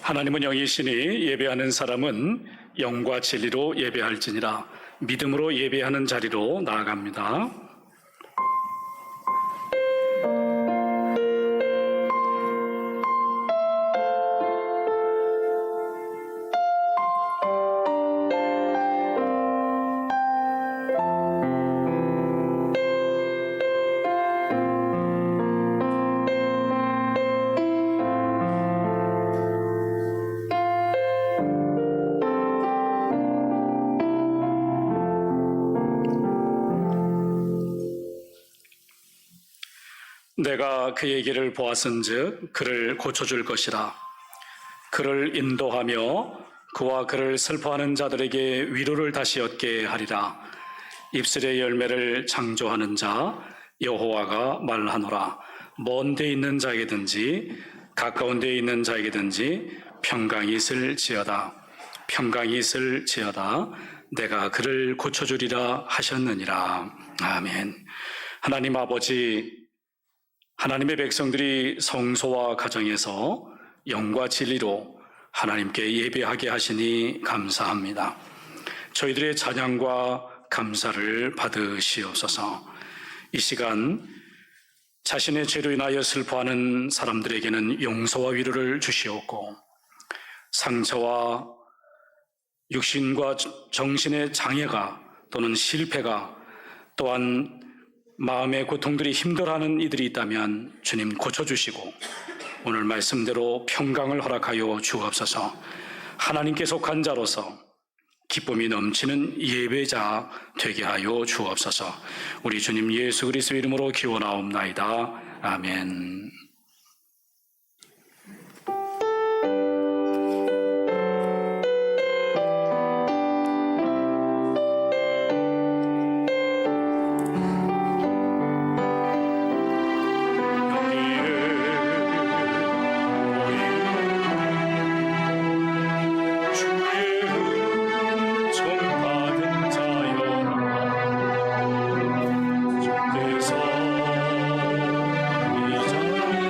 하나님은 영이시니 예배하는 사람은 영과 진리로 예배할지니라. 믿음으로 예배하는 자리로 나아갑니다. 내가 그의 길을 보았은즉 그를 고쳐줄 것이라. 그를 인도하며 그와 그를 슬퍼하는 자들에게 위로를 다시 얻게 하리라. 입술의 열매를 창조하는 자 여호와가 말하노라. 먼 데 있는 자에게든지 가까운 데 있는 자에게든지 평강이 있을지어다. 평강이 있을지어다. 내가 그를 고쳐주리라 하셨느니라. 아멘. 하나님 아버지, 하나님의 백성들이 성소와 가정에서 영과 진리로 하나님께 예배하게 하시니 감사합니다. 저희들의 찬양과 감사를 받으시옵소서. 이 시간 자신의 죄로 인하여 슬퍼하는 사람들에게는 용서와 위로를 주시옵고, 상처와 육신과 정신의 장애가 또는 실패가, 또한 마음의 고통들이 힘들어하는 이들이 있다면 주님 고쳐주시고 오늘 말씀대로 평강을 허락하여 주옵소서. 하나님께 속한 자로서 기쁨이 넘치는 예배자 되게 하여 주옵소서. 우리 주님 예수 그리스도의 이름으로 기원하옵나이다. 아멘. 주께서 이 자리에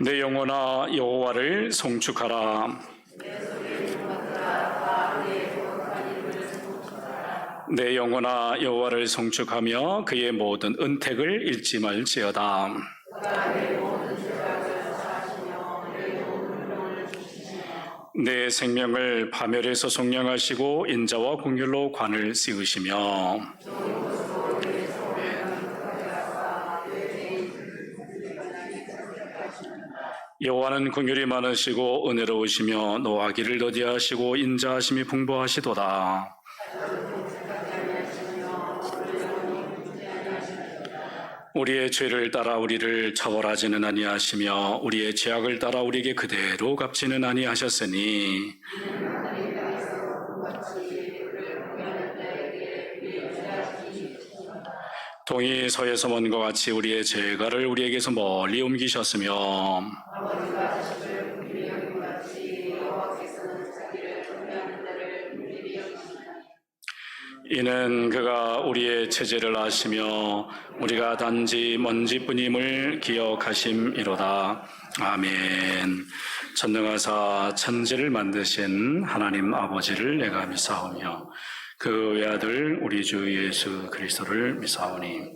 내 영혼아 여호와를 송축하라. 내 영혼아 여호와를 송축하며 그의 모든 은택을 잊지 말지어다. 내 생명을 파멸에서 속량하시고 인자와 공율로 관을 씌우시며 여호와는 긍휼이 많으시고 은혜로우시며 노하기를 더디하시고 인자하심이 풍부하시도다. 우리의 죄를 따라 우리를 처벌하지는 아니하시며 우리의 죄악을 따라 우리에게 그대로 갚지는 아니하셨으니 동이 서에서 먼 것 같이 우리의 죄가를 우리에게서 멀리 옮기셨으며 이는 그가 우리의 체질을 아시며 우리가 단지 먼지뿐임을 기억하심이로다. 아멘. 전능하사 천지를 만드신 하나님 아버지를 내가 믿사오며 그 외아들 우리 주 예수 그리스도를 믿사오니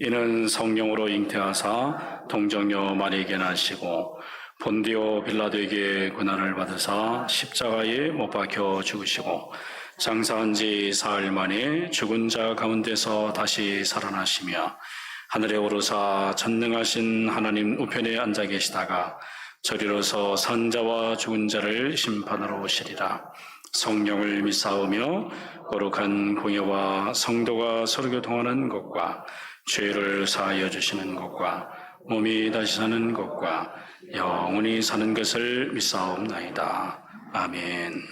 이는 성령으로 잉태하사 동정녀 마리에게 나시고 본디오 빌라도에게 고난을 받으사 십자가에 못 박혀 죽으시고 장사한 지 사흘 만에 죽은 자 가운데서 다시 살아나시며 하늘에 오르사 전능하신 하나님 우편에 앉아 계시다가 저리로서 산 자와 죽은 자를 심판하러 오시리라. 성령을 믿사오며 거룩한 공예와 성도가 서로 교통하는 것과 죄를 사하여 주시는 것과 몸이 다시 사는 것과 영원히 사는 것을 믿사옵나이다. 아멘.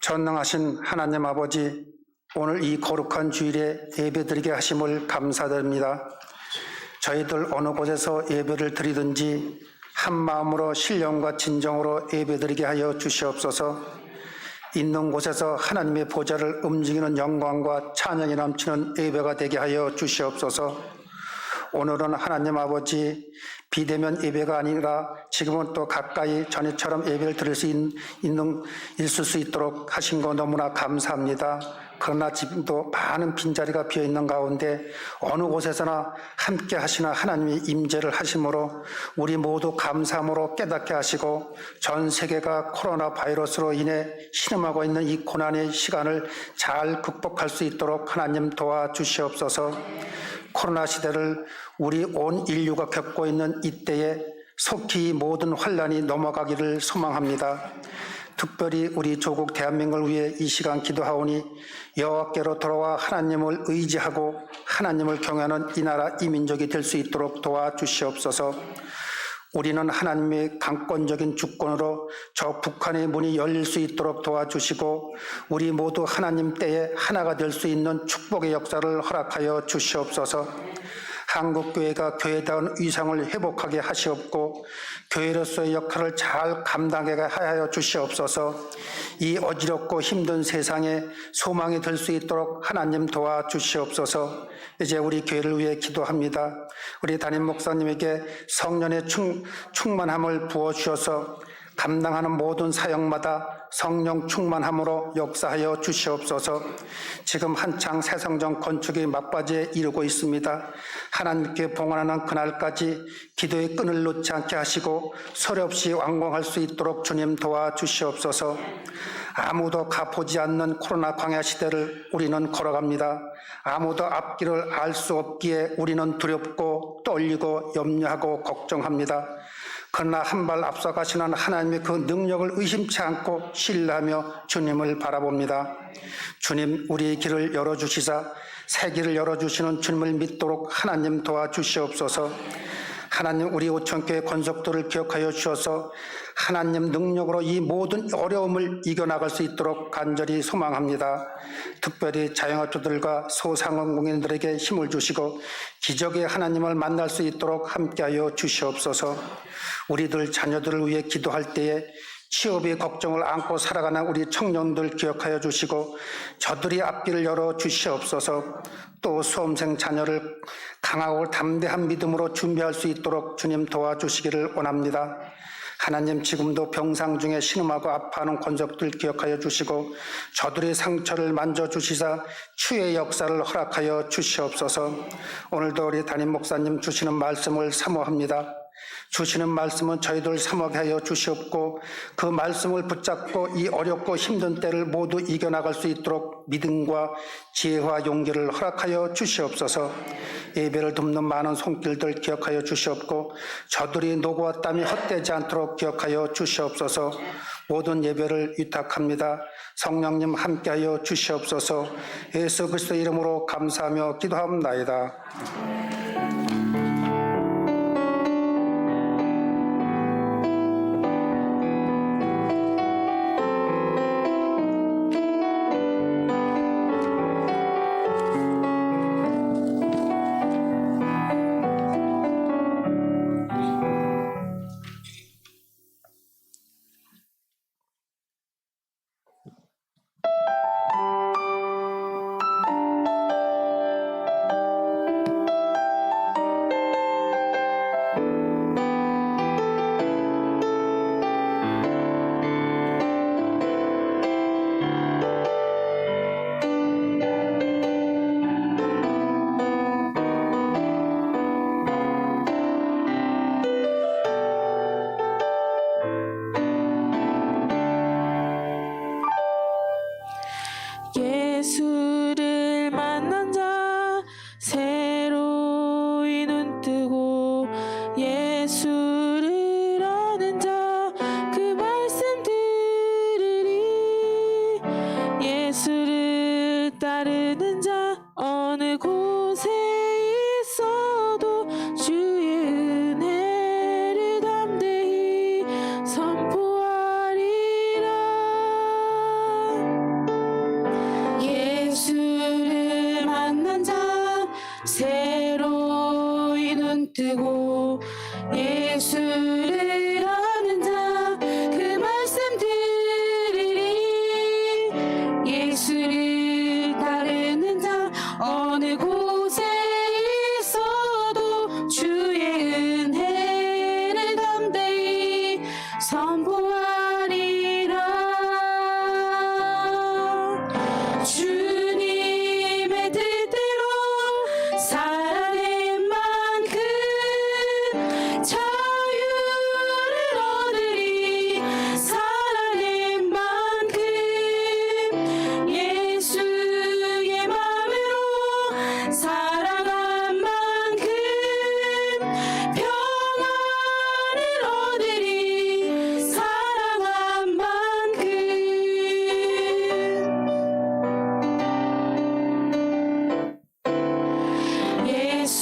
전능하신 하나님 아버지, 오늘 이 거룩한 주일에 예배드리게 하심을 감사드립니다. 저희들 어느 곳에서 예배를 드리든지 한 마음으로 신령과 진정으로 예배드리게 하여 주시옵소서. 있는 곳에서 하나님의 보좌를 움직이는 영광과 찬양이 넘치는 예배가 되게 하여 주시옵소서. 오늘은 하나님 아버지 비대면 예배가 아니라 지금은 또 가까이 전에처럼 예배를 드릴 수 있을 수 있도록 하신 거 너무나 감사합니다. 그러나 지금도 많은 빈자리가 비어있는 가운데 어느 곳에서나 함께 하시나 하나님의 임재를 하심으로 우리 모두 감사함으로 깨닫게 하시고 전 세계가 코로나 바이러스로 인해 신음하고 있는 이 고난의 시간을 잘 극복할 수 있도록 하나님 도와주시옵소서. 코로나 시대를 우리 온 인류가 겪고 있는 이때에 속히 모든 환난이 넘어가기를 소망합니다. 특별히 우리 조국 대한민국을 위해 이 시간 기도하오니 여호와께로 돌아와 하나님을 의지하고 하나님을 경외하는 이 나라 이 민족이 될 수 있도록 도와주시옵소서. 우리는 하나님의 강권적인 주권으로 저 북한의 문이 열릴 수 있도록 도와주시고 우리 모두 하나님 때에 하나가 될 수 있는 축복의 역사를 허락하여 주시옵소서. 한국교회가 교회다운 위상을 회복하게 하시옵고 교회로서의 역할을 잘 감당하게 하여 주시옵소서. 이 어지럽고 힘든 세상에 소망이 될 수 있도록 하나님 도와주시옵소서. 이제 우리 교회를 위해 기도합니다. 우리 담임 목사님에게 성령의 충만함을 부어주셔서 감당하는 모든 사역마다 성령 충만함으로 역사하여 주시옵소서. 지금 한창 새성전 건축이 막바지에 이르고 있습니다. 하나님께 봉헌하는 그날까지 기도의 끈을 놓지 않게 하시고 소리 없이 완공할 수 있도록 주님 도와주시옵소서. 아무도 가보지 않는 코로나 광야 시대를 우리는 걸어갑니다. 아무도 앞길을 알 수 없기에 우리는 두렵고 떨리고 염려하고 걱정합니다. 그러나 한 발 앞서가시는 하나님의 그 능력을 의심치 않고 신뢰하며 주님을 바라봅니다. 주님, 우리의 길을 열어주시사 새 길을 열어주시는 주님을 믿도록 하나님 도와주시옵소서. 하나님, 우리 오천교회 권속들을 기억하여 주셔서 하나님 능력으로 이 모든 어려움을 이겨나갈 수 있도록 간절히 소망합니다. 특별히 자영업자들과 소상공인들에게 힘을 주시고 기적의 하나님을 만날 수 있도록 함께하여 주시옵소서. 우리들 자녀들을 위해 기도할 때에 취업의 걱정을 안고 살아가는 우리 청년들 기억하여 주시고 저들이 앞길을 열어 주시옵소서. 또 수험생 자녀를 강하고 담대한 믿음으로 준비할 수 있도록 주님 도와주시기를 원합니다. 하나님, 지금도 병상 중에 신음하고 아파하는 권속들 기억하여 주시고 저들의 상처를 만져주시사 치유의 역사를 허락하여 주시옵소서. 오늘도 우리 담임 목사님 주시는 말씀을 사모합니다. 주시는 말씀은 저희들 사모하게 하여 주시옵고 그 말씀을 붙잡고 이 어렵고 힘든 때를 모두 이겨나갈 수 있도록 믿음과 지혜와 용기를 허락하여 주시옵소서. 예배를 돕는 많은 손길들 기억하여 주시옵고 저들이 노고와 땀이 헛되지 않도록 기억하여 주시옵소서. 모든 예배를 위탁합니다. 성령님 함께하여 주시옵소서. 예수 그리스도의 이름으로 감사하며 기도합나이다. 예수를 만난 자 새로이 눈 뜨고 예수를 아는 자 그 말씀 들으리. 예수를 따르는 자 어느 곳에 있어도 주의 은혜를 담대히 선포하리라. 예수를 만난 자 새로이 눈 뜨고 예수를 아는 자 그 말씀 들으리. 예수를 따르는 자 어느 곳에 있어도 주의 은혜를 담대히 선포하리라. 주님의 뜻대로 살아낸 만큼 자유롭게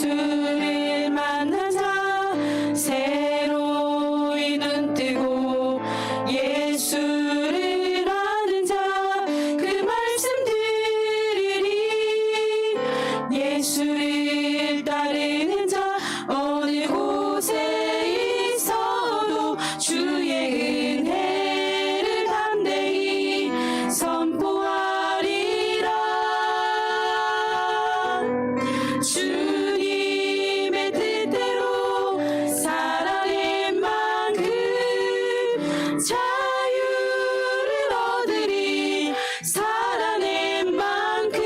예수를 만난 자 새로이 눈 뜨고 예수를 아는 자 그 말씀 들으리 예수를 따르는 자 어느 곳에 있어도 주의 은혜를 담대히 선포하리라 주님의 뜻대로 살아낸 만큼 자유를 얻으리 살아낸 만큼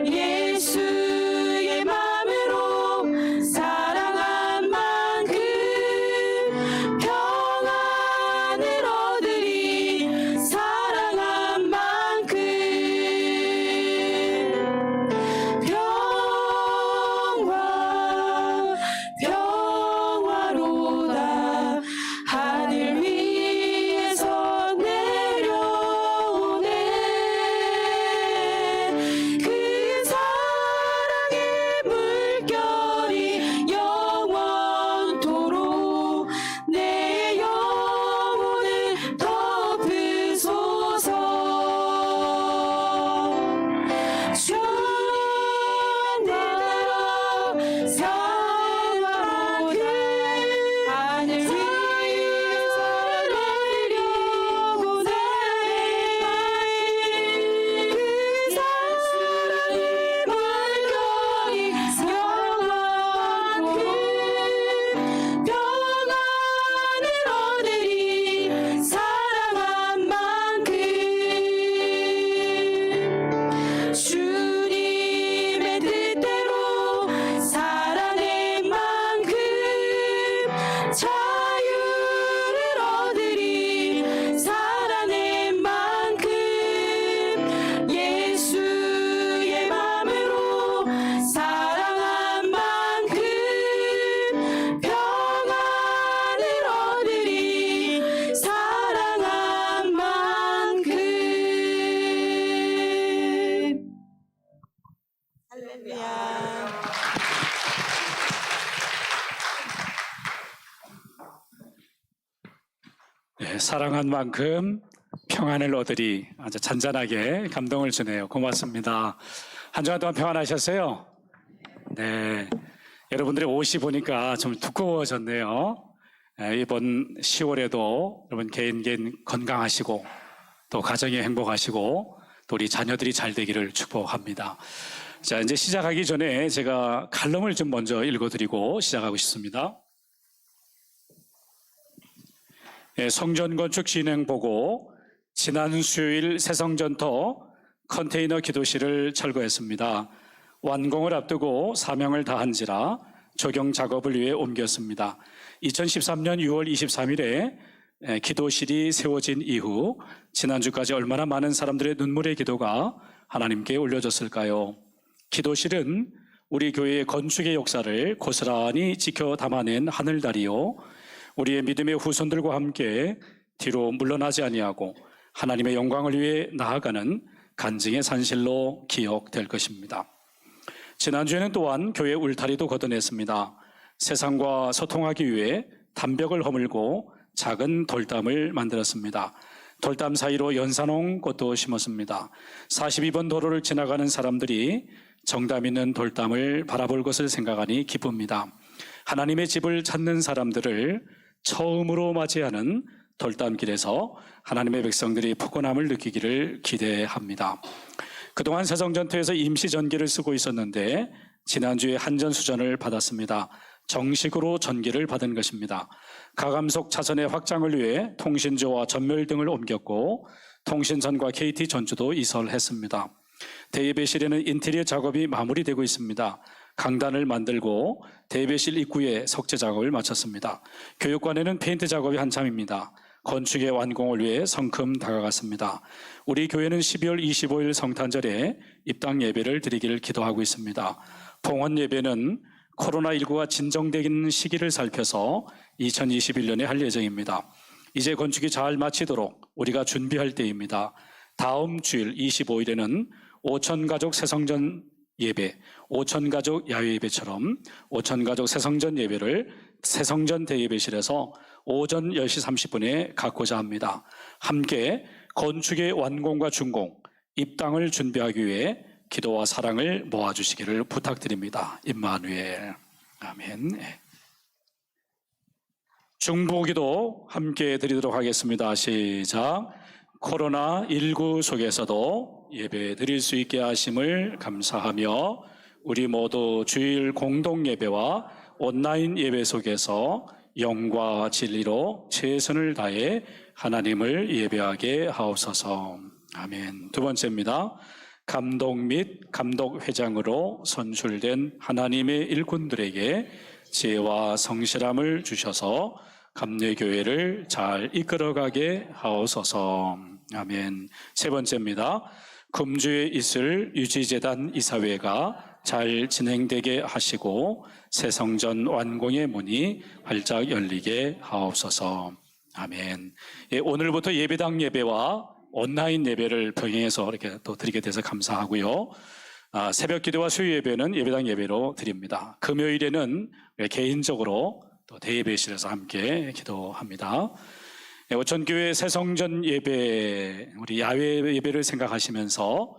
예수의 마음으로 사랑한 만큼 평안을 얻으리 사랑한 만큼 평화로다 하늘 위에서 내려오네 그 사랑의 물결이 영원토록 내 영혼을 덮으소서 주님대로 사랑하게 하늘 위에서 내려오네 그 사랑의 물결이 영원토록 평안을 얻으리 사랑한 만큼 주님의 뜻대로 살아낸 만큼 자유를 얻으리 살아낸 만큼 예수의 마음으로 사랑한 만큼 평안을 얻으리 사랑한 만큼 할렐루야. 네, 사랑한 만큼 평안을 얻으리. 아주 잔잔하게 감동을 주네요. 고맙습니다. 한 주간 동안 평안하셨어요? 네. 여러분들의 옷이 보니까 좀 두꺼워졌네요. 이번 10월에도 여러분 개인 건강하시고 또 가정이 행복하시고 또 우리 자녀들이 잘 되기를 축복합니다. 자, 이제 시작하기 전에 제가 칼럼을 좀 먼저 읽어드리고 시작하고 싶습니다. 성전 건축 진행 보고 지난 수요일 새성전터 컨테이너 기도실을 철거했습니다. 완공을 앞두고 사명을 다한지라 조경 작업을 위해 옮겼습니다. 2013년 6월 23일에 기도실이 세워진 이후 지난주까지 얼마나 많은 사람들의 눈물의 기도가 하나님께 올려졌을까요? 기도실은 우리 교회의 건축의 역사를 고스란히 지켜 담아낸 하늘다리요, 우리의 믿음의 후손들과 함께 뒤로 물러나지 아니하고 하나님의 영광을 위해 나아가는 간증의 산실로 기억될 것입니다. 지난주에는 또한 교회 울타리도 걷어냈습니다. 세상과 소통하기 위해 담벽을 허물고 작은 돌담을 만들었습니다. 돌담 사이로 연산홍 꽃도 심었습니다. 42번 도로를 지나가는 사람들이 정담 있는 돌담을 바라볼 것을 생각하니 기쁩니다. 하나님의 집을 찾는 사람들을 처음으로 맞이하는 돌담길에서 하나님의 백성들이 포근함을 느끼기를 기대합니다. 그동안 세성전터에서 임시 전기를 쓰고 있었는데 지난주에 한전수전을 받았습니다. 정식으로 전기를 받은 것입니다. 가감속 차선의 확장을 위해 통신조와 전멸 등을 옮겼고 통신선과 KT 전주도 이설했습니다. 대예배실에는 인테리어 작업이 마무리되고 있습니다. 강단을 만들고 대예배실 입구에 석재 작업을 마쳤습니다. 교육관에는 페인트 작업이 한참입니다. 건축의 완공을 위해 성큼 다가갔습니다. 우리 교회는 12월 25일 성탄절에 입당 예배를 드리기를 기도하고 있습니다. 봉헌 예배는 코로나19가 진정되는 시기를 살펴서 2021년에 할 예정입니다. 이제 건축이 잘 마치도록 우리가 준비할 때입니다. 다음 주일 25일에는 5,000가족 새성전 예배, 오천가족 야외 예배처럼 오천가족 새성전 예배를 새성전 대예배실에서 오전 10시 30분에 갖고자 합니다. 함께 건축의 완공과 준공, 입당을 준비하기 위해 기도와 사랑을 모아주시기를 부탁드립니다. 임마누엘. 아멘. 중보기도 함께 드리도록 하겠습니다. 시작. 코로나19 속에서도 예배 드릴 수 있게 하심을 감사하며 우리 모두 주일 공동 예배와 온라인 예배 속에서 영과 진리로 최선을 다해 하나님을 예배하게 하옵소서. 아멘. 두 번째입니다. 감독 및 감독회장으로 선출된 하나님의 일꾼들에게 지혜와 성실함을 주셔서 감례교회를 잘 이끌어가게 하옵소서. 아멘. 세 번째입니다. 금주에 있을 유지재단 이사회가 잘 진행되게 하시고 새성전 완공의 문이 활짝 열리게 하옵소서. 아멘. 예, 오늘부터 예배당 예배와 온라인 예배를 병행해서 이렇게 또 드리게 돼서 감사하고요. 새벽 기도와 수요 예배는 예배당 예배로 드립니다. 금요일에는 개인적으로 또 대예배실에서 함께 기도합니다. 오천교회 새성전 예배, 우리 야외 예배를 생각하시면서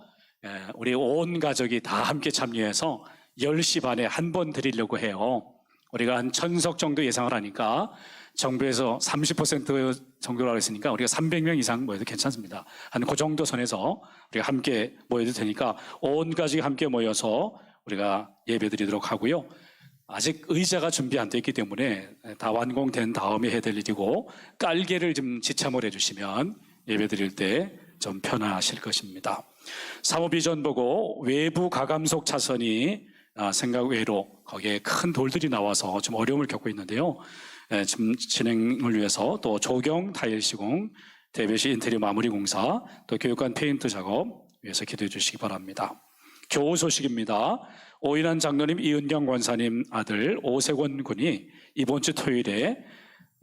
우리 온 가족이 다 함께 참여해서 10시 반에 한 번 드리려고 해요. 우리가 한 1000석 정도 예상을 하니까 정부에서 30% 정도라고 했으니까 우리가 300명 이상 모여도 괜찮습니다. 한 그 정도 선에서 우리가 함께 모여도 되니까 온 가족이 함께 모여서 우리가 예배 드리도록 하고요. 아직 의자가 준비 안 돼 있기 때문에 다 완공된 다음에 해야 될 일이고 깔개를 좀 지참을 해주시면 예배 드릴 때 좀 편하실 것입니다. 사모비전 보고 외부 가감석 차선이 생각 외로 거기에 큰 돌들이 나와서 좀 어려움을 겪고 있는데요. 지금 진행을 위해서 또 조경 타일 시공, 대배시 인테리어 마무리 공사, 또 교육관 페인트 작업 위해서 기도해 주시기 바랍니다. 교우 소식입니다. 오인환 장로님, 이은경 권사님 아들 오세권 군이 이번 주 토요일에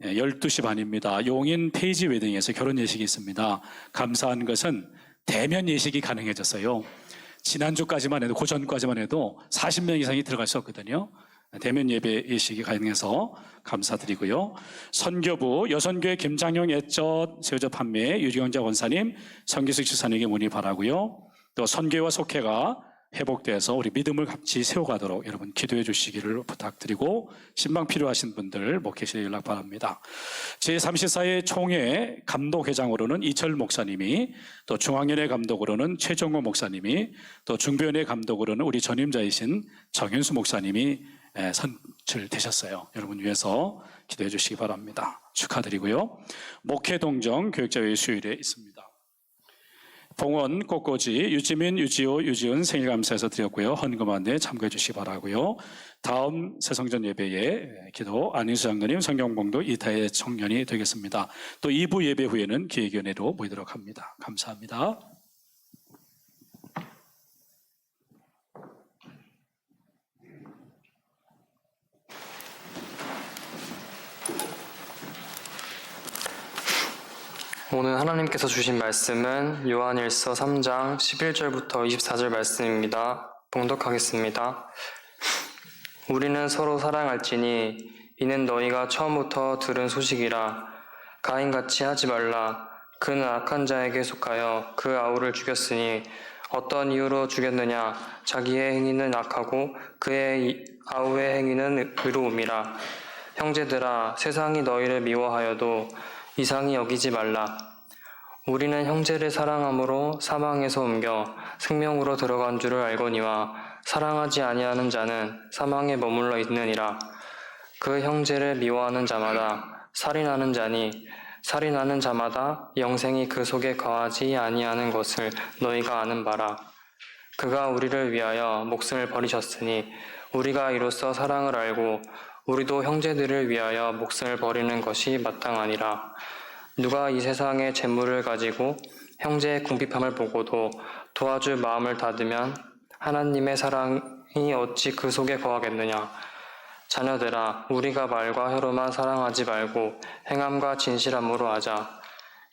12시 반입니다. 용인 페이지 웨딩에서 결혼 예식이 있습니다. 감사한 것은 대면 예식이 가능해졌어요. 지난주까지만 해도, 그 전까지만 해도 40명 이상이 들어갈 수 없거든요. 대면 예배 예식이 가능해서 감사드리고요. 선교부 여선교회 김장용 애젓 새우젓 판매 유리원자 원사님, 성기숙 지사님에게 문의 바라고요. 또 선교와 속회가 회복돼서 우리 믿음을 같이 세워가도록 여러분 기도해 주시기를 부탁드리고, 신방 필요하신 분들 목회실에 연락 바랍니다. 제34회 총회 감독회장으로는 이철 목사님이, 또 중앙연회 감독으로는 최종호 목사님이, 또 중부연회 감독으로는 우리 전임자이신 정윤수 목사님이 선출되셨어요. 여러분 위해서 기도해 주시기 바랍니다. 축하드리고요. 목회동정 교육자회의 수요일에 있습니다. 봉원, 꽃꽂이, 유지민, 유지호, 유지은 생일 감사해서 드렸고요. 헌금 안내 참고해 주시기 바라고요. 다음 새성전 예배에 기도 안인수 장로님 성경봉도 2타의 청년이 되겠습니다. 또 2부 예배 후에는 기획위원회로 모이도록 합니다. 감사합니다. 오늘 하나님께서 주신 말씀은 요한일서 3장 11절부터 24절 말씀입니다. 봉독하겠습니다. 우리는 서로 사랑할지니 이는 너희가 처음부터 들은 소식이라. 가인같이 하지 말라. 그는 악한 자에게 속하여 그 아우를 죽였으니 어떤 이유로 죽였느냐. 자기의 행위는 악하고 그의 아우의 행위는 의로움이라. 형제들아, 세상이 너희를 미워하여도 이상히 여기지 말라. 우리는 형제를 사랑함으로 사망에서 옮겨 생명으로 들어간 줄을 알거니와 사랑하지 아니하는 자는 사망에 머물러 있느니라. 그 형제를 미워하는 자마다 살인하는 자니 살인하는 자마다 영생이 그 속에 거하지 아니하는 것을 너희가 아는 바라. 그가 우리를 위하여 목숨을 버리셨으니 우리가 이로써 사랑을 알고 우리도 형제들을 위하여 목숨을 버리는 것이 마땅하니라. 누가 이 세상의 재물을 가지고 형제의 궁핍함을 보고도 도와줄 마음을 닫으면 하나님의 사랑이 어찌 그 속에 거하겠느냐. 자녀들아, 우리가 말과 혀로만 사랑하지 말고 행함과 진실함으로 하자.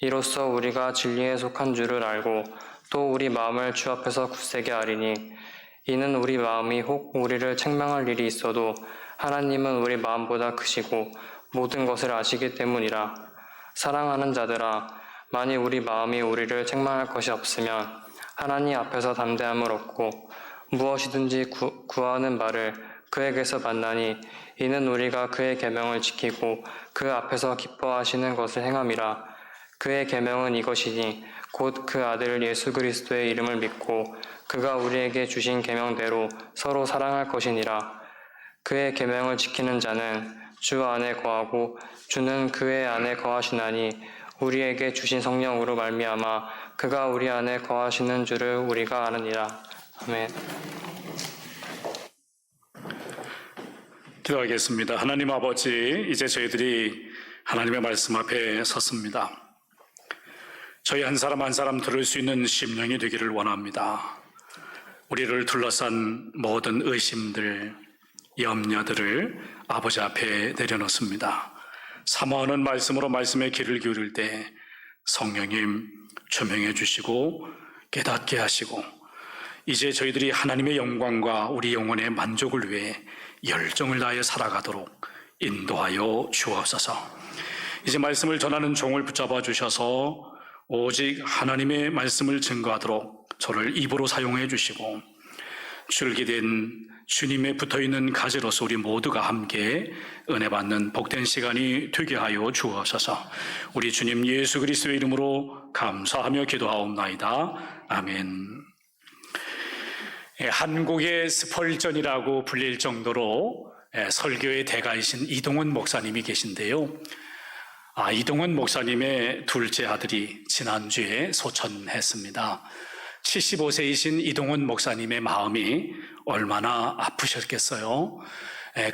이로써 우리가 진리에 속한 줄을 알고 또 우리 마음을 주 앞에서 굳세게 하리니 이는 우리 마음이 혹 우리를 책망할 일이 있어도 하나님은 우리 마음보다 크시고 모든 것을 아시기 때문이라. 사랑하는 자들아, 만일 우리 마음이 우리를 책망할 것이 없으면 하나님 앞에서 담대함을 얻고 무엇이든지 구하는 바를 그에게서 만나니 이는 우리가 그의 계명을 지키고 그 앞에서 기뻐하시는 것을 행함이라. 그의 계명은 이것이니 곧 그 아들 예수 그리스도의 이름을 믿고 그가 우리에게 주신 계명대로 서로 사랑할 것이니라. 그의 계명을 지키는 자는 주 안에 거하고 주는 그의 안에 거하시나니 우리에게 주신 성령으로 말미암아 그가 우리 안에 거하시는 줄을 우리가 아느니라. 아멘. 기도하겠습니다. 하나님 아버지, 이제 저희들이 하나님의 말씀 앞에 섰습니다. 저희 한 사람 한 사람 들을 수 있는 심령이 되기를 원합니다. 우리를 둘러싼 모든 의심들, 염려들을 아버지 앞에 내려놓습니다. 사모하는 말씀으로 말씀에 귀를 기울일 때 성령님 조명해 주시고 깨닫게 하시고 이제 저희들이 하나님의 영광과 우리 영혼의 만족을 위해 열정을 다해 살아가도록 인도하여 주옵소서. 이제 말씀을 전하는 종을 붙잡아 주셔서 오직 하나님의 말씀을 증거하도록 저를 입으로 사용해 주시고 줄기된 주님의 붙어있는 가지로서 우리 모두가 함께 은혜 받는 복된 시간이 되게 하여 주옵소서. 우리 주님 예수 그리스도의 이름으로 감사하며 기도하옵나이다. 아멘. 한국의 스펄전이라고 불릴 정도로 설교의 대가이신 이동원 목사님이 계신데요. 이동원 목사님의 둘째 아들이 지난주에 소천했습니다. 75세이신 이동원 목사님의 마음이 얼마나 아프셨겠어요.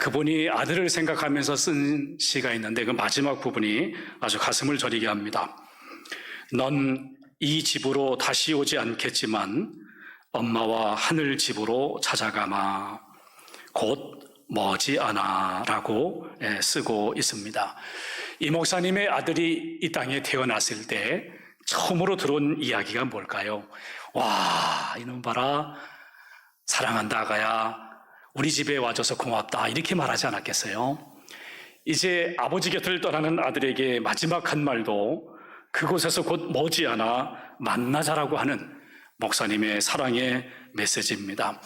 그분이 아들을 생각하면서 쓴 시가 있는데 그 마지막 부분이 아주 가슴을 저리게 합니다. 넌 이 집으로 다시 오지 않겠지만 엄마와 하늘 집으로 찾아가마 곧 머지않아 라고 쓰고 있습니다. 이 목사님의 아들이 이 땅에 태어났을 때 처음으로 들어온 이야기가 뭘까요? 와, 이놈 봐라, 사랑한다 아가야, 우리 집에 와줘서 고맙다, 이렇게 말하지 않았겠어요? 이제 아버지 곁을 떠나는 아들에게 마지막 한 말도 그곳에서 곧 머지않아 만나자라고 하는 목사님의 사랑의 메시지입니다.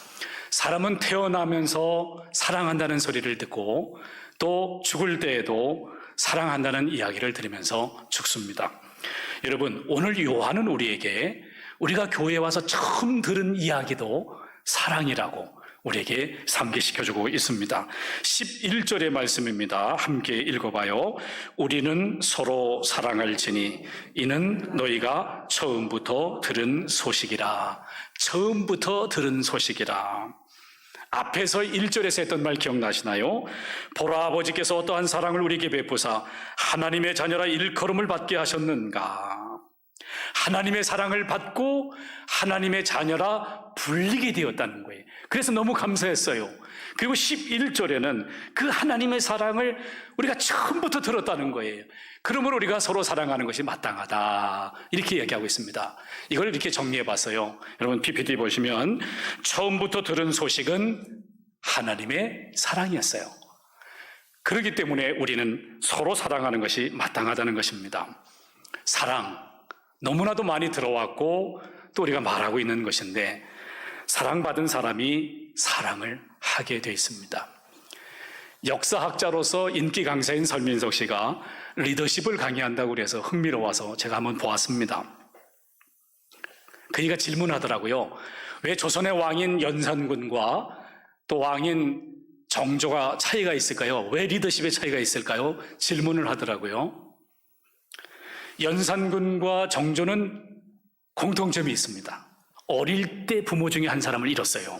사람은 태어나면서 사랑한다는 소리를 듣고 또 죽을 때에도 사랑한다는 이야기를 들으면서 죽습니다. 여러분, 오늘 요한은 우리에게 우리가 교회에 와서 처음 들은 이야기도 사랑이라고 우리에게 상기시켜주고 있습니다. 11절의 말씀입니다. 함께 읽어봐요. 우리는 서로 사랑할지니 이는 너희가 처음부터 들은 소식이라. 처음부터 들은 소식이라. 앞에서 1절에서 했던 말 기억나시나요? 보라, 아버지께서 어떠한 사랑을 우리에게 베푸사 하나님의 자녀라 일컬음을 받게 하셨는가. 하나님의 사랑을 받고 하나님의 자녀라 불리게 되었다는 거예요. 그래서 너무 감사했어요. 그리고 11절에는 그 하나님의 사랑을 우리가 처음부터 들었다는 거예요. 그러므로 우리가 서로 사랑하는 것이 마땅하다, 이렇게 얘기하고 있습니다. 이걸 이렇게 정리해 봤어요. 여러분 PPT 보시면 처음부터 들은 소식은 하나님의 사랑이었어요. 그렇기 때문에 우리는 서로 사랑하는 것이 마땅하다는 것입니다. 사랑, 너무나도 많이 들어왔고 또 우리가 말하고 있는 것인데 사랑받은 사람이 사랑을 하게 되어 있습니다. 역사학자로서 인기 강사인 설민석 씨가 리더십을 강의한다고 그래서 흥미로워서 제가 한번 보았습니다. 그이가 질문하더라고요. 왜 조선의 왕인 연산군과 또 왕인 정조가 차이가 있을까요? 왜 리더십의 차이가 있을까요? 질문을 하더라고요. 연산군과 정조는 공통점이 있습니다. 어릴 때 부모 중에 한 사람을 잃었어요.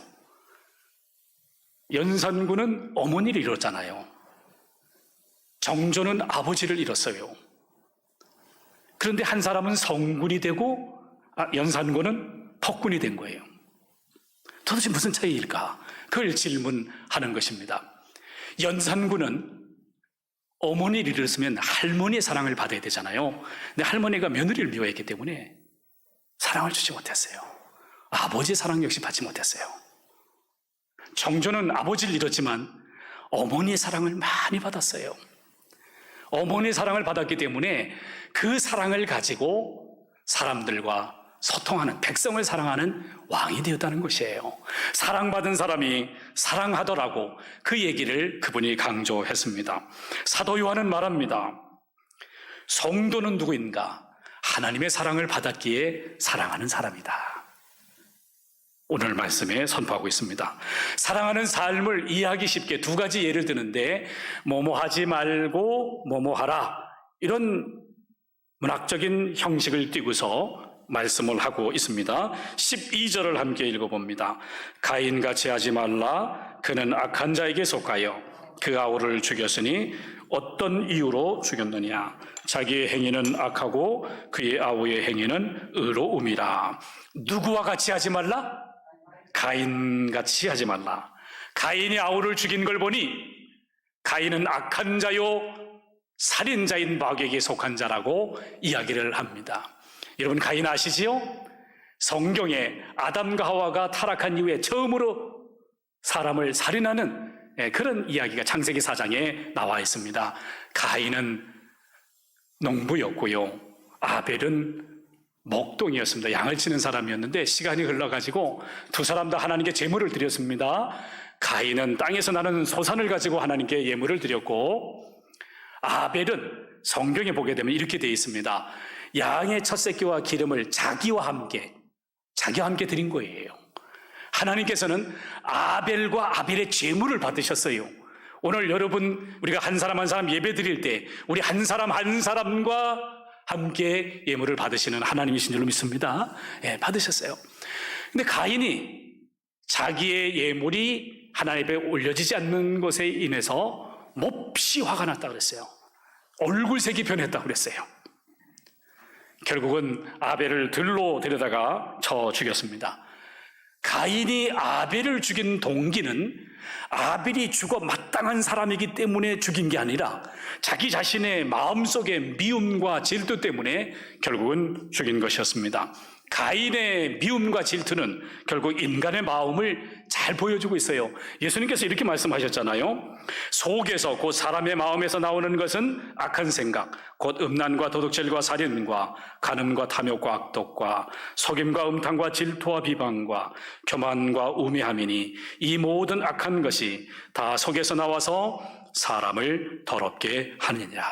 연산군은 어머니를 잃었잖아요. 정조는 아버지를 잃었어요. 그런데 한 사람은 성군이 되고 연산군은 폭군이 된 거예요. 도대체 무슨 차이일까? 그걸 질문하는 것입니다. 연산군은 어머니를 잃었으면 할머니의 사랑을 받아야 되잖아요. 근데 할머니가 며느리를 미워했기 때문에 사랑을 주지 못했어요. 아버지의 사랑 역시 받지 못했어요. 정조는 아버지를 잃었지만 어머니의 사랑을 많이 받았어요. 어머니의 사랑을 받았기 때문에 그 사랑을 가지고 사람들과 소통하는, 백성을 사랑하는 왕이 되었다는 것이에요. 사랑받은 사람이 사랑하더라고, 그 얘기를 그분이 강조했습니다. 사도 요한은 말합니다. 성도는 누구인가? 하나님의 사랑을 받았기에 사랑하는 사람이다. 오늘 말씀에 선포하고 있습니다. 사랑하는 삶을 이해하기 쉽게 두 가지 예를 드는데, 뭐뭐 하지 말고 뭐뭐 하라, 이런 문학적인 형식을 띠고서 말씀을 하고 있습니다. 12절을 함께 읽어봅니다. 가인같이 하지 말라. 그는 악한 자에게 속하여 그 아우를 죽였으니 어떤 이유로 죽였느냐? 자기의 행위는 악하고 그의 아우의 행위는 의로움이라. 누구와 같이 하지 말라? 가인같이 하지 말라. 가인이 아우를 죽인 걸 보니 가인은 악한 자요 살인자인 마귀에게 속한 자라고 이야기를 합니다. 여러분, 가인 아시지요? 성경에 아담과 하와가 타락한 이후에 처음으로 사람을 살인하는 그런 이야기가 창세기 4장에 나와 있습니다. 가인은 농부였고요, 아벨은 목동이었습니다. 양을 치는 사람이었는데 시간이 흘러가지고 두 사람 다 하나님께 제물을 드렸습니다. 가인은 땅에서 나는 소산을 가지고 하나님께 예물을 드렸고, 아벨은 성경에 보게 되면 이렇게 되어 있습니다. 양의 첫 새끼와 기름을 자기와 함께 드린 거예요. 하나님께서는 아벨과 아벨의 제물을 받으셨어요. 오늘 여러분, 우리가 한 사람 한 사람 예배 드릴 때 우리 한 사람 한 사람과 함께 예물을 받으시는 하나님이신 줄로 믿습니다. 예, 받으셨어요. 근데 가인이 자기의 예물이 하나님 앞에 올려지지 않는 것에 인해서 몹시 화가 났다 그랬어요. 얼굴색이 변했다 그랬어요. 결국은 아벨을 들로 데려다가 쳐 죽였습니다. 가인이 아벨을 죽인 동기는 아벨이 죽어 마땅한 사람이기 때문에 죽인 게 아니라 자기 자신의 마음속의 미움과 질투 때문에 결국은 죽인 것이었습니다. 가인의 미움과 질투는 결국 인간의 마음을 잘 보여주고 있어요. 예수님께서 이렇게 말씀하셨잖아요. 속에서, 곧 사람의 마음에서 나오는 것은 악한 생각, 곧 음란과 도둑질과 살인과 간음과 탐욕과 악독과 속임과 음탕과 질투와 비방과 교만과 우매함이니 이 모든 악한 것이 다 속에서 나와서 사람을 더럽게 하느니라.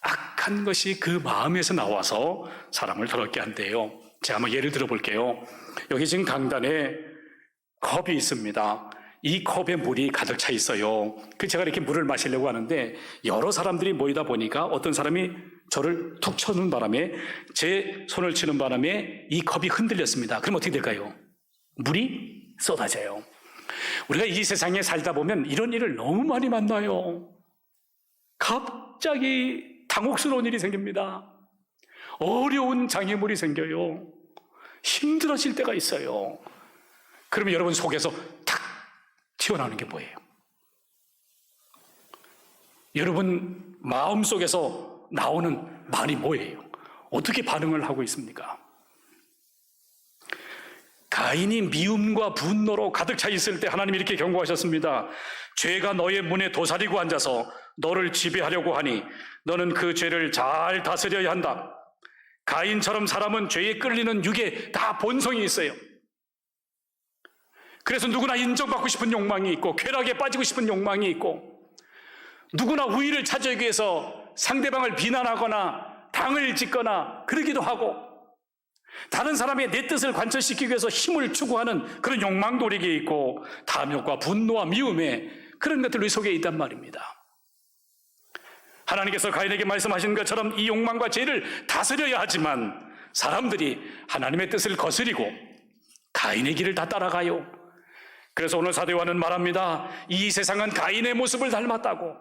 악한 것이 그 마음에서 나와서 사람을 더럽게 한대요. 제가 한번 예를 들어 볼게요. 여기 지금 강단에 컵이 있습니다. 이 컵에 물이 가득 차 있어요. 제가 이렇게 물을 마시려고 하는데 여러 사람들이 모이다 보니까 어떤 사람이 저를 툭 쳐는 바람에, 제 손을 치는 바람에 이 컵이 흔들렸습니다. 그럼 어떻게 될까요? 물이 쏟아져요. 우리가 이 세상에 살다 보면 이런 일을 너무 많이 만나요. 갑자기 당혹스러운 일이 생깁니다. 어려운 장애물이 생겨요. 힘들어질 때가 있어요. 그러면 여러분 속에서 탁 튀어나오는 게 뭐예요? 여러분 마음속에서 나오는 말이 뭐예요? 어떻게 반응을 하고 있습니까? 가인이 미움과 분노로 가득 차 있을 때 하나님이 이렇게 경고하셨습니다. 죄가 너의 문에 도사리고 앉아서 너를 지배하려고 하니 너는 그 죄를 잘 다스려야 한다. 가인처럼 사람은 죄에 끌리는 육에 다 본성이 있어요. 그래서 누구나 인정받고 싶은 욕망이 있고 쾌락에 빠지고 싶은 욕망이 있고 누구나 우위를 차지하기 위해서 상대방을 비난하거나 당을 짓거나 그러기도 하고 다른 사람의 내 뜻을 관철시키기 위해서 힘을 추구하는 그런 욕망도 우리에게 있고 탐욕과 분노와 미움에 그런 것들 우리 속에 있단 말입니다. 하나님께서 가인에게 말씀하신 것처럼 이 욕망과 죄를 다스려야 하지만 사람들이 하나님의 뜻을 거스리고 가인의 길을 다 따라가요. 그래서 오늘 사도 요한은 말합니다. 이 세상은 가인의 모습을 닮았다고.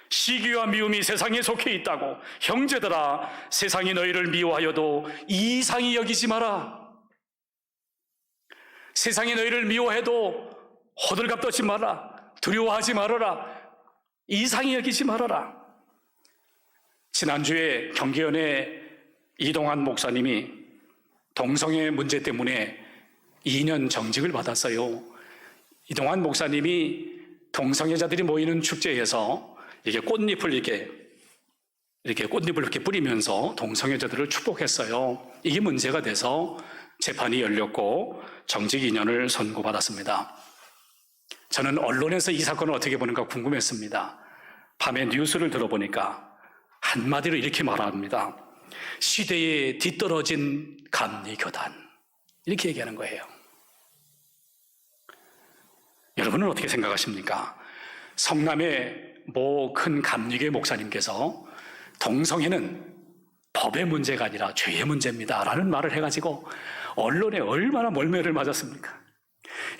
시기와 미움이 세상에 속해 있다고. 형제들아, 세상이 너희를 미워하여도 이상히 여기지 마라. 세상이 너희를 미워해도 호들갑 떨지 마라. 두려워하지 말아라. 이상히 여기지 말아라. 지난주에 경기연의 이동환 목사님이 동성애 문제 때문에 2년 정직을 받았어요. 이동환 목사님이 동성애자들이 모이는 축제에서 이게 꽃잎을 이렇게 뿌리면서 동성애자들을 축복했어요. 이게 문제가 돼서 재판이 열렸고 정직 2년을 선고받았습니다. 저는 언론에서 이 사건을 어떻게 보는가 궁금했습니다. 밤에 뉴스를 들어보니까 한마디로 이렇게 말합니다. 시대에 뒤떨어진 감리교단, 이렇게 얘기하는 거예요. 여러분은 어떻게 생각하십니까? 성남의 모 큰 감리교회 목사님께서 동성애는 법의 문제가 아니라 죄의 문제입니다 라는 말을 해가지고 언론에 얼마나 멀매를 맞았습니까?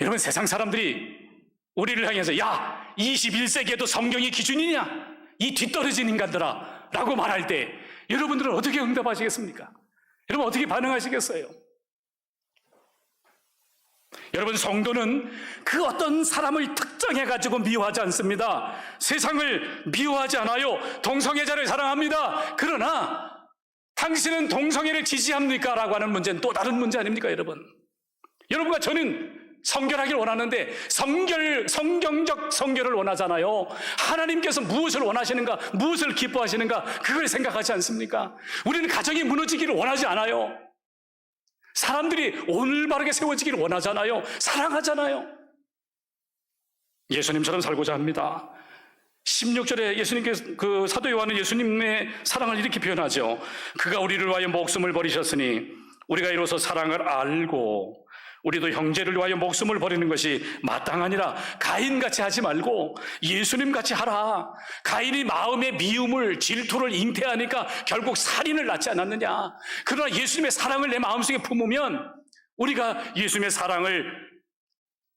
여러분, 세상 사람들이 우리를 향해서 야, 21세기에도 성경이 기준이냐? 이 뒤떨어진 인간들아 라고 말할 때 여러분들은 어떻게 응답하시겠습니까? 여러분 어떻게 반응하시겠어요? 여러분, 성도는 그 어떤 사람을 특정해가지고 미워하지 않습니다. 세상을 미워하지 않아요. 동성애자를 사랑합니다. 그러나 당신은 동성애를 지지합니까? 라고 하는 문제는 또 다른 문제 아닙니까, 여러분? 여러분과 저는 성결하길 원하는데 성경적 성결을 원하잖아요. 하나님께서 무엇을 원하시는가, 무엇을 기뻐하시는가, 그걸 생각하지 않습니까? 우리는 가정이 무너지기를 원하지 않아요. 사람들이 올바르게 세워지기를 원하잖아요. 사랑하잖아요. 예수님처럼 살고자 합니다. 16절에 예수님께서 사도 요한은 예수님의 사랑을 이렇게 표현하죠. 그가 우리를 위하여 목숨을 버리셨으니 우리가 이로써 사랑을 알고 우리도 형제를 위하여 목숨을 버리는 것이 마땅하니라. 가인같이 하지 말고 예수님같이 하라. 가인이 마음의 미움을, 질투를 잉태하니까 결국 살인을 낳지 않았느냐. 그러나 예수님의 사랑을 내 마음속에 품으면 우리가 예수님의 사랑을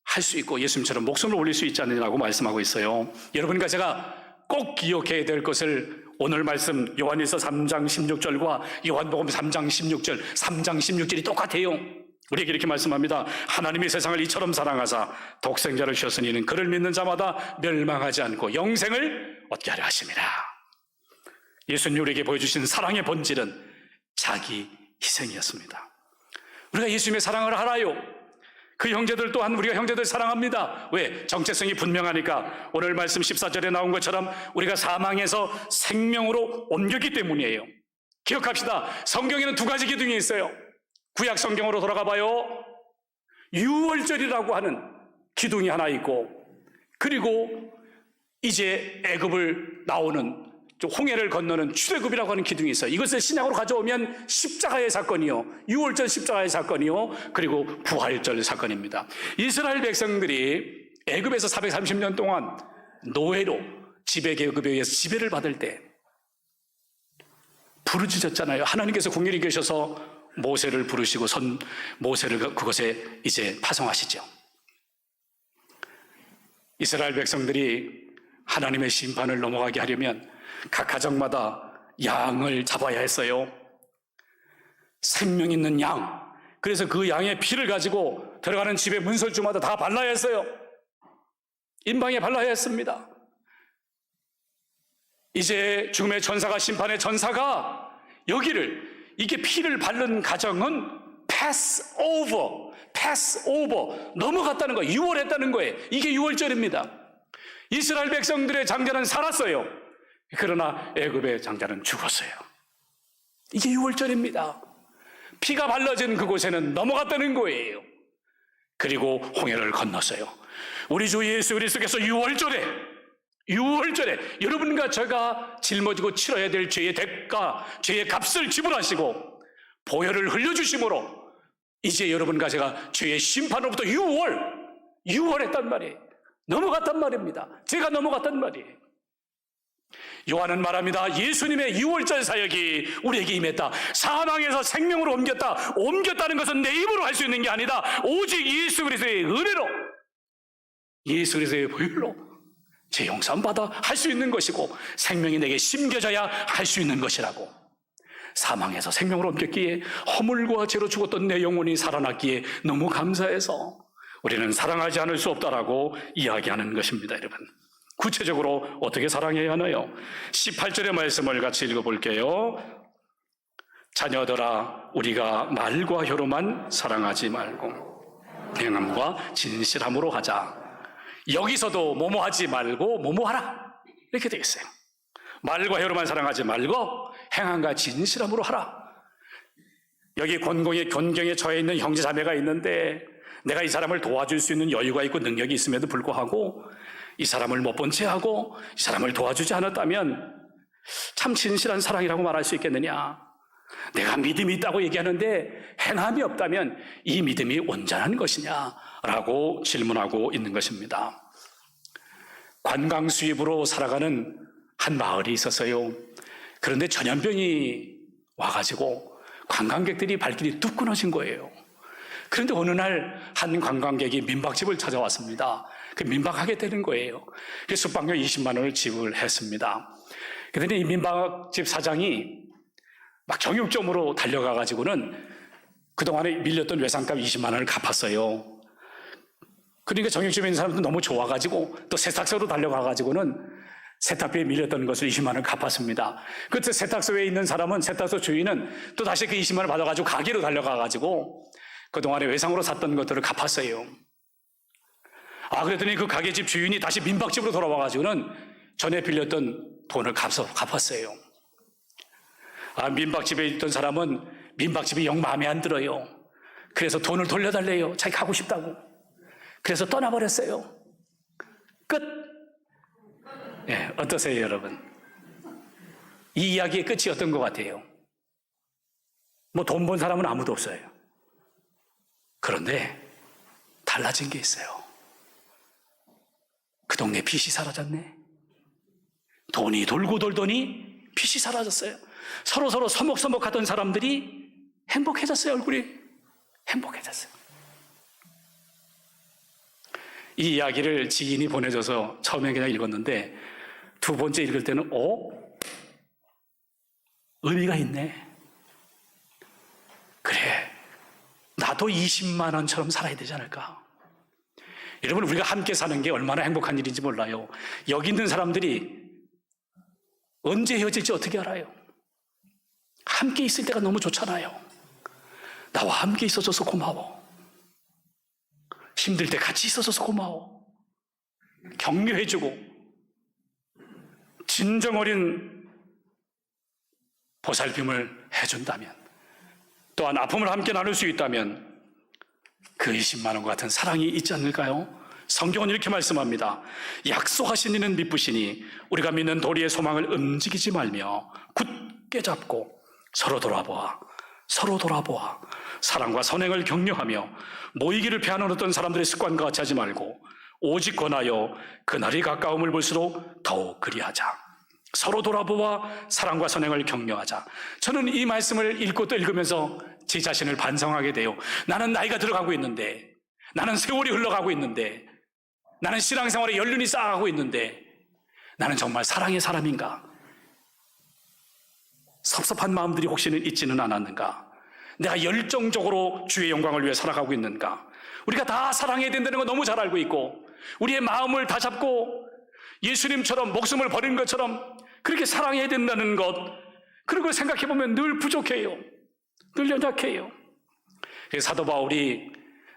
할 수 있고 예수님처럼 목숨을 올릴 수 있지 않느냐고 말씀하고 있어요. 여러분과 제가 꼭 기억해야 될 것을 오늘 말씀 요한일서 3장 16절과 요한복음 3장 16절, 3장 16절이 똑같아요. 우리에게 이렇게 말씀합니다. 하나님이 세상을 이처럼 사랑하사 독생자를 주셨으니 이는 그를 믿는 자마다 멸망하지 않고 영생을 얻게 하려 하심이라. 예수님 우리에게 보여주신 사랑의 본질은 자기 희생이었습니다. 우리가 예수님의 사랑을 알아요. 그 형제들 또한 우리가 형제들 사랑합니다. 왜? 정체성이 분명하니까. 오늘 말씀 14절에 나온 것처럼 우리가 사망에서 생명으로 옮겼기 때문이에요. 기억합시다. 성경에는 두 가지 기둥이 있어요. 구약 성경으로 돌아가 봐요. 유월절이라고 하는 기둥이 하나 있고, 그리고 이제 애굽을 나오는 홍해를 건너는 출애굽이라고 하는 기둥이 있어요. 이것을 신약으로 가져오면 십자가의 사건이요, 유월절 십자가의 사건이요, 그리고 부활절 사건입니다. 이스라엘 백성들이 애굽에서 430년 동안 노예로 지배계급에 의해서 지배를 받을 때 부르짖었잖아요. 하나님께서 궁일이 계셔서 모세를 부르시고 모세를 그곳에 이제 파송하시죠. 이스라엘 백성들이 하나님의 심판을 넘어가게 하려면 각 가정마다 양을 잡아야 했어요. 생명 있는 양. 그래서 그 양의 피를 가지고 들어가는 집의 문설주마다 다 발라야 했어요. 임방에 발라야 했습니다. 이제 죽음의 전사가, 심판의 전사가 여기를, 이게 피를 바른 가정은 pass over, 넘어갔다는 거예요. 유월했다는 거예요. 이게 유월절입니다. 이스라엘 백성들의 장자는 살았어요. 그러나 애굽의 장자는 죽었어요. 이게 유월절입니다. 피가 발라진 그곳에는 넘어갔다는 거예요. 그리고 홍해를 건넜어요. 우리 주 예수 그리스도께서 유월절에 여러분과 제가 짊어지고 치러야 될 죄의 대가, 죄의 값을 지불하시고 보혈을 흘려주심으로 이제 여러분과 제가 죄의 심판으로부터 유월했단 말이에요. 넘어갔단 말입니다. 제가 넘어갔단 말이에요. 요한은 말합니다. 예수님의 유월절 사역이 우리에게 임했다. 사망에서 생명으로 옮겼다는 것은 내 입으로 할 수 있는 게 아니다. 오직 예수 그리스도의 은혜로, 예수 그리스도의 보혈로 제 용서받아 할 수 있는 것이고, 생명이 내게 심겨져야 할 수 있는 것이라고. 사망에서 생명으로 옮겼기에, 허물과 죄로 죽었던 내 영혼이 살아났기에 너무 감사해서 우리는 사랑하지 않을 수 없다라고 이야기하는 것입니다. 여러분, 구체적으로 어떻게 사랑해야 하나요? 18절의 말씀을 같이 읽어볼게요. 자녀들아, 우리가 말과 혀로만 사랑하지 말고 행함과 진실함으로 하자. 여기서도 뭐뭐 하지 말고 뭐뭐 하라. 이렇게 되어 있어요. 말과 혀로만 사랑하지 말고 행함과 진실함으로 하라. 여기 곤경에 처해 있는 형제 자매가 있는데 내가 이 사람을 도와줄 수 있는 여유가 있고 능력이 있음에도 불구하고 이 사람을 못 본 채 하고 이 사람을 도와주지 않았다면 참 진실한 사랑이라고 말할 수 있겠느냐? 내가 믿음이 있다고 얘기하는데 행함이 없다면 이 믿음이 온전한 것이냐? 라고 질문하고 있는 것입니다. 관광 수입으로 살아가는 한 마을이 있었어요. 그런데 전염병이 와가지고 관광객들이 발길이 뚝 끊어진 거예요. 그런데 어느 날 한 관광객이 민박집을 찾아왔습니다. 그 민박하게 되는 거예요. 그래서 숙박료 20만 원을 지불했습니다. 그런데 이 민박집 사장이 막 정육점으로 달려가가지고는 그동안에 밀렸던 외상값 20만 원을 갚았어요. 그러니까 정육점에 있는 사람도 너무 좋아가지고 또 세탁소로 달려가가지고는 세탁비에 밀렸던 것을 20만 원을 갚았습니다. 그때 세탁소에 있는 사람은, 세탁소 주인은 또 다시 그 20만 원을 받아가지고 가게로 달려가가지고 그동안에 외상으로 샀던 것들을 갚았어요. 그랬더니 그 가게집 주인이 다시 민박집으로 돌아와가지고는 전에 빌렸던 돈을 갚았어요. 민박집에 있던 사람은 민박집이 영 마음에 안 들어요. 그래서 돈을 돌려달래요. 자기 가고 싶다고. 그래서 떠나버렸어요. 끝. 네, 어떠세요, 여러분? 이 이야기의 끝이 어떤 것 같아요? 뭐 돈 번 사람은 아무도 없어요. 그런데 달라진 게 있어요. 그 동네 빚이 사라졌네. 돈이 돌고 돌더니 빚이 사라졌어요. 서로 서먹서먹하던 사람들이 행복해졌어요. 얼굴이 행복해졌어요. 이 이야기를 지인이 보내줘서 처음에 그냥 읽었는데 두 번째 읽을 때는 의미가 있네. 그래, 나도 20만 원처럼 살아야 되지 않을까. 여러분, 우리가 함께 사는 게 얼마나 행복한 일인지 몰라요. 여기 있는 사람들이 언제 헤어질지 어떻게 알아요? 함께 있을 때가 너무 좋잖아요. 나와 함께 있어줘서 고마워. 힘들 때 같이 있어줘서 고마워. 격려해주고 진정 어린 보살핌을 해준다면, 또한 아픔을 함께 나눌 수 있다면 그 20만 원과 같은 사랑이 있지 않을까요? 성경은 이렇게 말씀합니다. 약속하신 이는 미쁘시니 우리가 믿는 도리의 소망을 움직이지 말며 굳게 잡고 서로 돌아보아 사랑과 선행을 격려하며 모이기를 피하는 어떤 사람들의 습관과 같이 하지 말고 오직 권하여 그날이 가까움을 볼수록 더욱 그리하자. 서로 돌아보아 사랑과 선행을 격려하자. 저는 이 말씀을 읽고 또 읽으면서 제 자신을 반성하게 돼요. 나는 나이가 들어가고 있는데, 나는 세월이 흘러가고 있는데, 나는 신앙생활에 연륜이 쌓아가고 있는데 나는 정말 사랑의 사람인가? 섭섭한 마음들이 혹시는 있지는 않았는가? 내가 열정적으로 주의 영광을 위해 살아가고 있는가? 우리가 다 사랑해야 된다는 거 너무 잘 알고 있고, 우리의 마음을 다 잡고 예수님처럼 목숨을 버린 것처럼 그렇게 사랑해야 된다는 것, 그런 걸 생각해보면 늘 부족해요. 늘 연약해요. 그래서 사도 바울이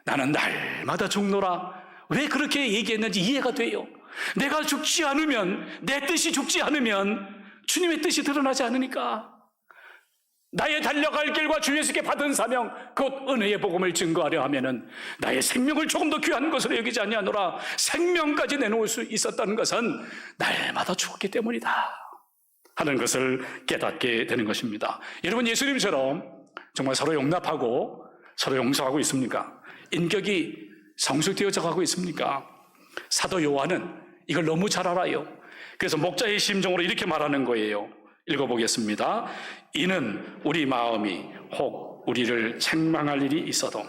나는 날마다 죽노라, 왜 그렇게 얘기했는지 이해가 돼요. 내가 죽지 않으면, 내 뜻이 죽지 않으면 주님의 뜻이 드러나지 않으니까. 나의 달려갈 길과 주 예수께 받은 사명, 곧 은혜의 복음을 증거하려 하면은 나의 생명을 조금 더 귀한 것으로 여기지 아니하노라. 생명까지 내놓을 수 있었다는 것은 날마다 죽었기 때문이다 하는 것을 깨닫게 되는 것입니다. 여러분, 예수님처럼 정말 서로 용납하고 서로 용서하고 있습니까? 인격이 성숙되어져 가고 있습니까? 사도 요한은 이걸 너무 잘 알아요. 그래서 목자의 심정으로 이렇게 말하는 거예요. 읽어보겠습니다. 이는 우리 마음이 혹 우리를 책망할 일이 있어도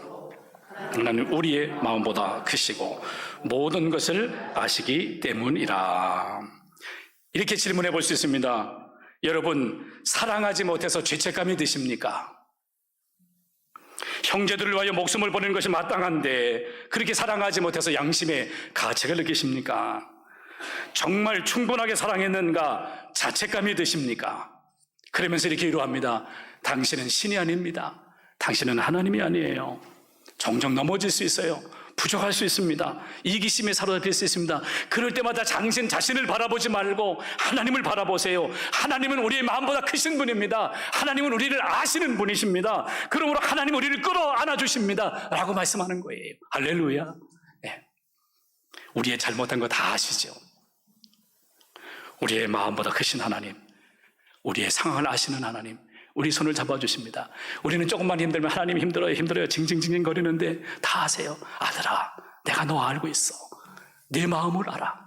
하나님 우리의 마음보다 크시고 모든 것을 아시기 때문이라. 이렇게 질문해 볼 수 있습니다. 여러분, 사랑하지 못해서 죄책감이 드십니까? 형제들을 위하여 목숨을 버리는 것이 마땅한데 그렇게 사랑하지 못해서 양심의 가책을 느끼십니까? 정말 충분하게 사랑했는가 자책감이 드십니까? 그러면서 이렇게 위로합니다. 당신은 신이 아닙니다. 당신은 하나님이 아니에요. 종종 넘어질 수 있어요. 부족할 수 있습니다. 이기심에 사로잡힐 수 있습니다. 그럴 때마다 당신 자신을 바라보지 말고 하나님을 바라보세요. 하나님은 우리의 마음보다 크신 분입니다. 하나님은 우리를 아시는 분이십니다. 그러므로 하나님 우리를 끌어안아 주십니다 라고 말씀하는 거예요. 할렐루야. 네. 우리의 잘못한 거 다 아시죠. 우리의 마음보다 크신 하나님, 우리의 상황을 아시는 하나님, 우리 손을 잡아주십니다. 우리는 조금만 힘들면 하나님 힘들어요 징징징징 거리는데 다 아세요. 아들아, 내가 너 알고 있어. 네 마음을 알아.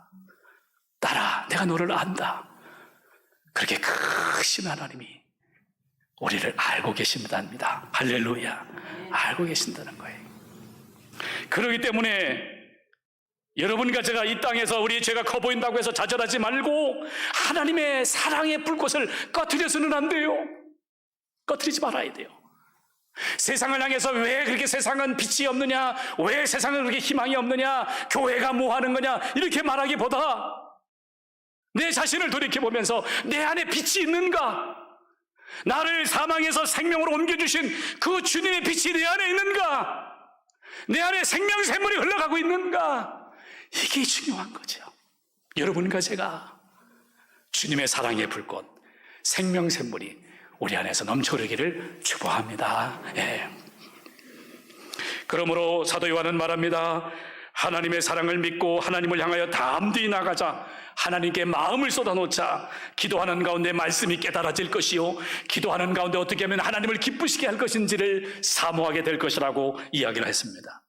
딸아, 내가 너를 안다. 그렇게 크신 하나님이 우리를 알고 계신답니다. 할렐루야. 알고 계신다는 거예요. 그렇기 때문에 여러분과 제가 이 땅에서 우리의 죄가 커 보인다고 해서 좌절하지 말고 하나님의 사랑의 불꽃을 꺼트려서는 안 돼요. 꺼트리지 말아야 돼요. 세상을 향해서 왜 그렇게 세상은 빛이 없느냐, 왜 세상은 그렇게 희망이 없느냐, 교회가 뭐 하는 거냐 이렇게 말하기보다 내 자신을 돌이켜보면서 내 안에 빛이 있는가, 나를 사망에서 생명으로 옮겨주신 그 주님의 빛이 내 안에 있는가, 내 안에 생명샘물이 흘러가고 있는가, 이게 중요한 거죠. 여러분과 제가 주님의 사랑의 불꽃, 생명샘물이 우리 안에서 넘쳐흐르기를 축복합니다. 예. 그러므로 사도 요한은 말합니다. 하나님의 사랑을 믿고 하나님을 향하여 담대히 나가자. 하나님께 마음을 쏟아놓자. 기도하는 가운데 말씀이 깨달아질 것이요, 기도하는 가운데 어떻게 하면 하나님을 기쁘시게 할 것인지를 사모하게 될 것이라고 이야기를 했습니다.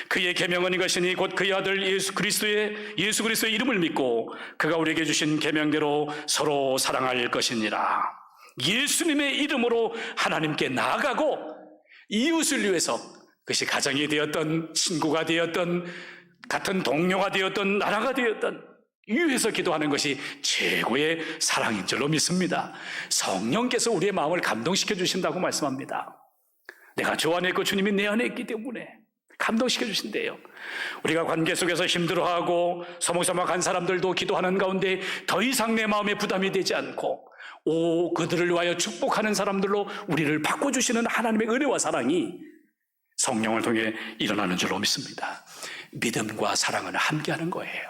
그의 계명은 이것이니 곧 그의 아들 예수 그리스도의 이름을 믿고 그가 우리에게 주신 계명대로 서로 사랑할 것이니라. 예수님의 이름으로 하나님께 나아가고 이웃을 위해서, 그것이 가정이 되었던, 친구가 되었던, 같은 동료가 되었던, 나라가 되었던, 위해서 기도하는 것이 최고의 사랑인 줄로 믿습니다. 성령께서 우리의 마음을 감동시켜 주신다고 말씀합니다. 내가 주 안에 있고 주님이 내 안에 있기 때문에 감동시켜 주신대요. 우리가 관계 속에서 힘들어하고 서먹서먹한 사람들도 기도하는 가운데 더 이상 내 마음에 부담이 되지 않고 그들을 위하여 축복하는 사람들로 우리를 바꿔주시는 하나님의 은혜와 사랑이 성령을 통해 일어나는 줄로 믿습니다. 믿음과 사랑은 함께하는 거예요.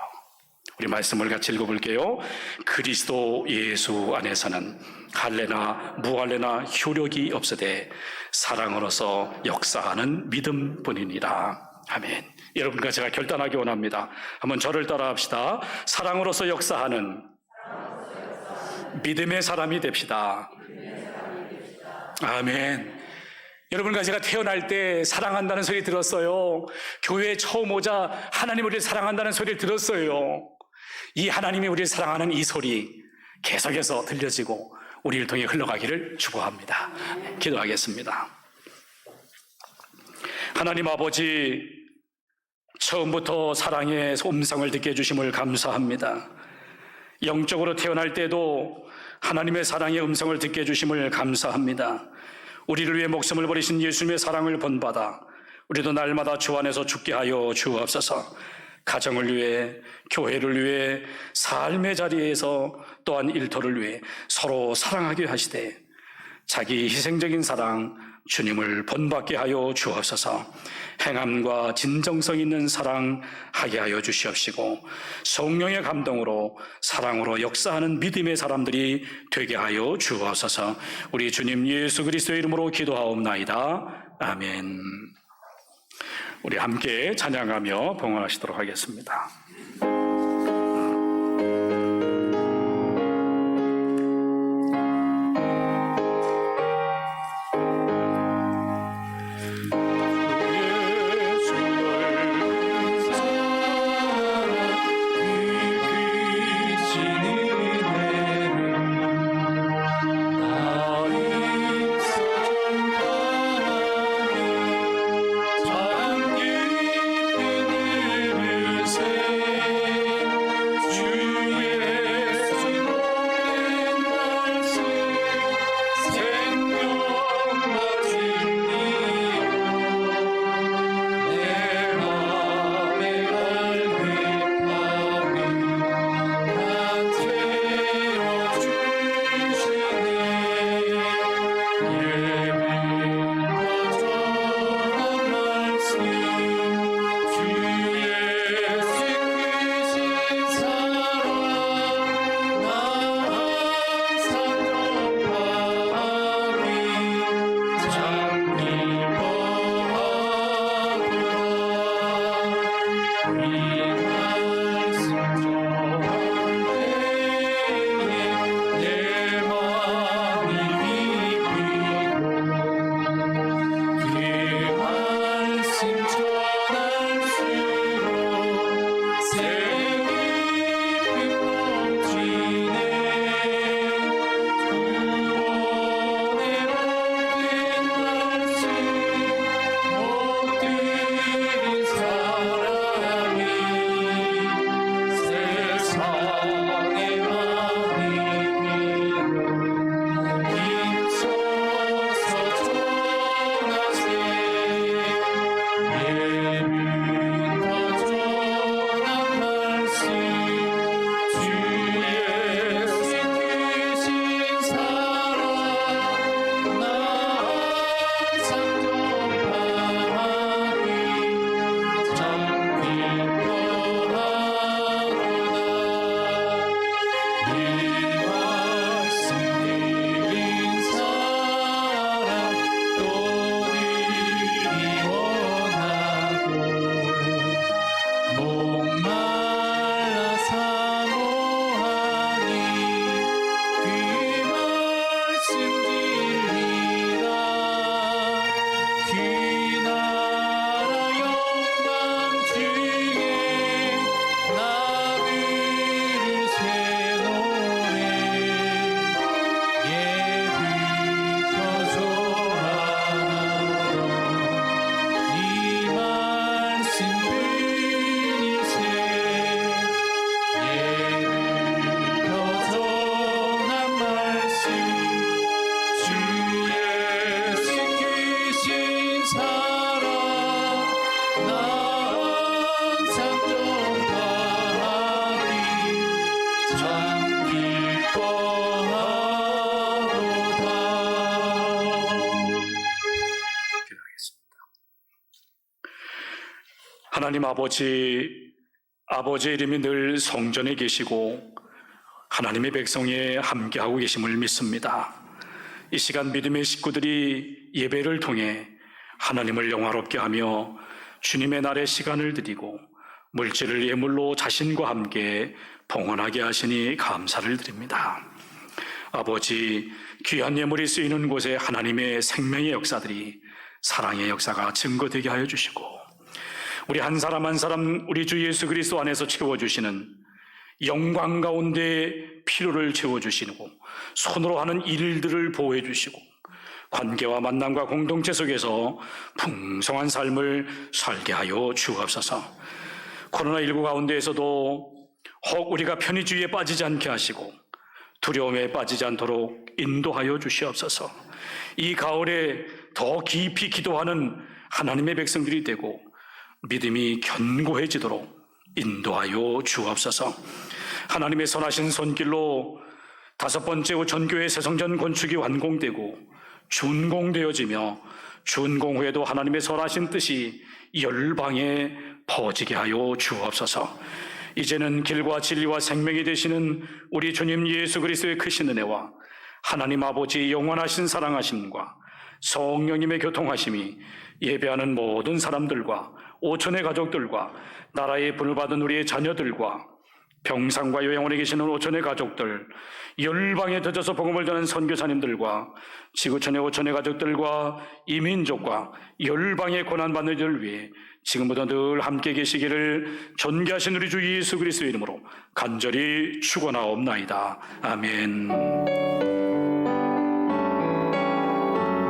우리 말씀을 같이 읽어볼게요. 그리스도 예수 안에서는 할례나 무할례나 효력이 없으되 사랑으로서 역사하는 믿음뿐이니라. 아멘. 여러분과 제가 결단하기 원합니다. 한번 저를 따라 합시다. 사랑으로서 역사하는 믿음의 사람이 됩시다. 아멘. 여러분과 제가 태어날 때 사랑한다는 소리 들었어요. 교회에 처음 오자 하나님 우리를 사랑한다는 소리를 들었어요. 이 하나님이 우리를 사랑하는 이 소리 계속해서 들려지고 우리를 통해 흘러가기를 축복합니다. 기도하겠습니다. 하나님 아버지, 처음부터 사랑의 음성을 듣게 해주심을 감사합니다. 영적으로 태어날 때도 하나님의 사랑의 음성을 듣게 해주심을 감사합니다. 우리를 위해 목숨을 버리신 예수님의 사랑을 본받아 우리도 날마다 주 안에서 죽게 하여 주옵소서. 가정을 위해, 교회를 위해, 삶의 자리에서 또한 일터를 위해 서로 사랑하게 하시되 자기 희생적인 사랑 주님을 본받게 하여 주옵소서. 행함과 진정성 있는 사랑 하게 하여 주시옵시고 성령의 감동으로 사랑으로 역사하는 믿음의 사람들이 되게 하여 주옵소서. 우리 주님 예수 그리스도의 이름으로 기도하옵나이다. 아멘. 우리 함께 찬양하며 봉헌하시도록 하겠습니다. 새 하나님 아버지의 이름이 늘 성전에 계시고 하나님의 백성에 함께하고 계심을 믿습니다. 이 시간 믿음의 식구들이 예배를 통해 하나님을 영화롭게 하며 주님의 날에 시간을 드리고 물질을 예물로 자신과 함께 봉헌하게 하시니 감사를 드립니다. 아버지, 귀한 예물이 쓰이는 곳에 하나님의 생명의 역사들이 사랑의 역사가 증거되게 하여 주시고 우리 한 사람 한 사람 우리 주 예수 그리스도 안에서 채워주시는 영광 가운데 필요를 채워주시고 손으로 하는 일들을 보호해 주시고 관계와 만남과 공동체 속에서 풍성한 삶을 살게 하여 주옵소서. 코로나19 가운데에서도 혹 우리가 편의주의에 빠지지 않게 하시고 두려움에 빠지지 않도록 인도하여 주시옵소서. 이 가을에 더 깊이 기도하는 하나님의 백성들이 되고 믿음이 견고해지도록 인도하여 주옵소서. 하나님의 선하신 손길로 5번째 전교회 새성전 건축이 완공되고 준공되어지며 준공 후에도 하나님의 선하신 뜻이 열방에 퍼지게 하여 주옵소서. 이제는 길과 진리와 생명이 되시는 우리 주님 예수 그리스도의 크신 은혜와 하나님 아버지의 영원하신 사랑하심과 성령님의 교통하심이 예배하는 모든 사람들과 오천의 가족들과 나라의 분을 받은 우리의 자녀들과 병상과 요양원에 계시는 오천의 가족들, 열방에 터져서 복음을 전하는 선교사님들과 지구촌의 오천의 가족들과 이민족과 열방의 고난받는 이들을 위해 지금부터 늘 함께 계시기를 존귀하신 우리 주 예수 그리스도의 이름으로 간절히 축원하옵나이다. 아멘.